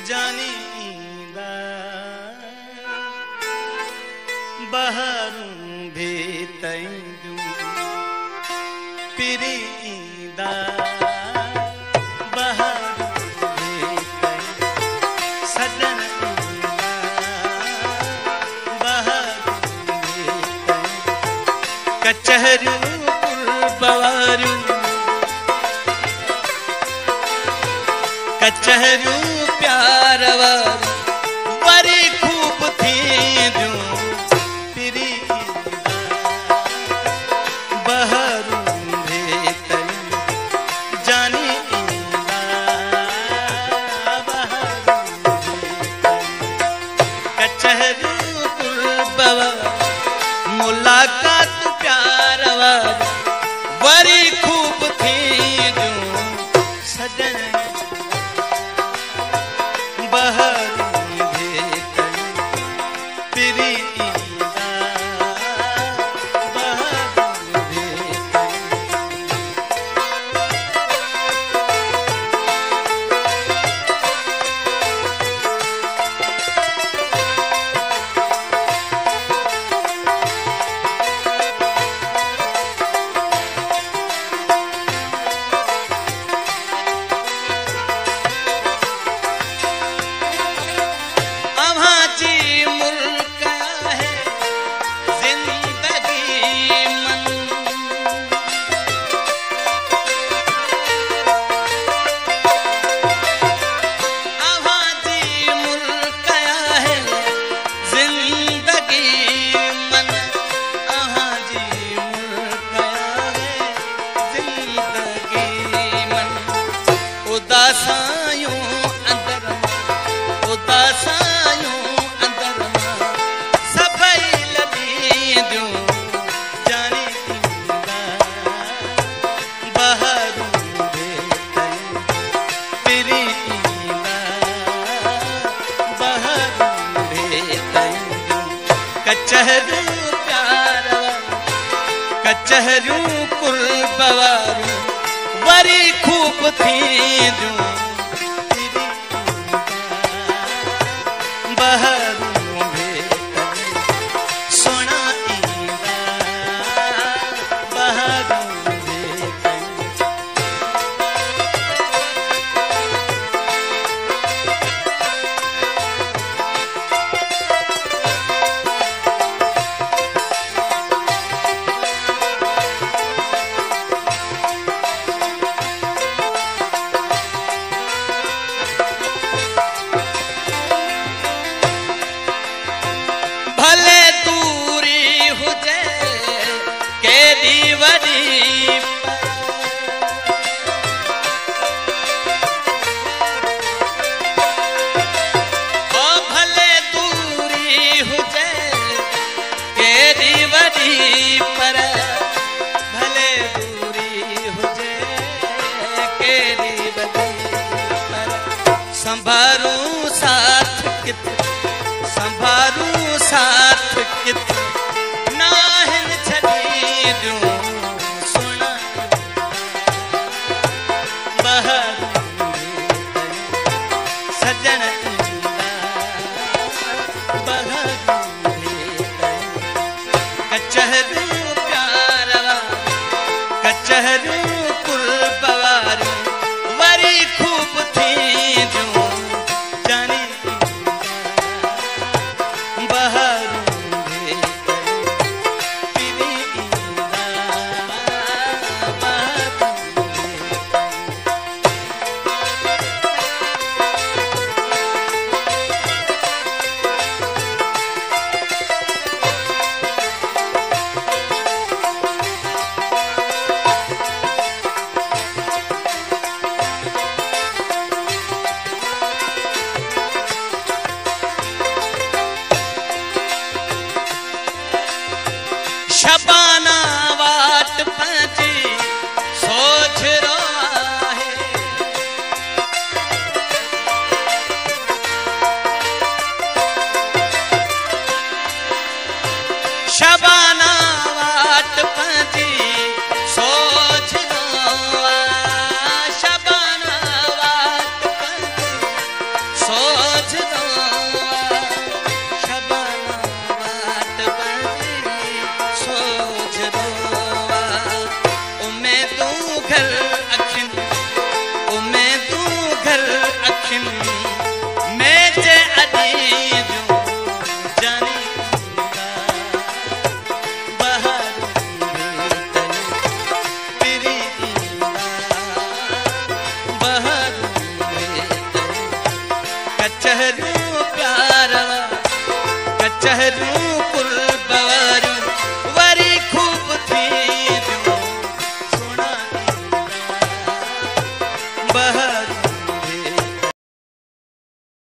जानीदा बहरूं भेतैंदू पिरीदा बहरूं भेतैंदू सजन बहरूं भेतैंदू कचहरू पुरबवारू कचहरू प्यारवा बड़ी खूब थी दूं पिरी बहरू भेतन जानी बहरू कचहरू पुरबवा मुलाकात प्यारवा बड़ी खूब थी दूं सजन बहरू भेतन पिरीदा बहरू भेतन कचहरू प्यारवा कचहरू कुलबवारू बड़ी खूब थी दूं बहरू भेतन सोना ईदा बहरू भेतन संभारू साथ कित संभारू साथ कित नाहन छड़ी दूं सुना बहरू भेतन सजन बहरू भेतन कचहरू प्यारवा कचहरू कुलबवारू बड़ी खूब थी दूं बहरू भेतन घर अखिन उमें तू घर अखिन मैं जे अदीब जानी बाहर तेरी बाहर कचहरू प्यार कचहरू कुल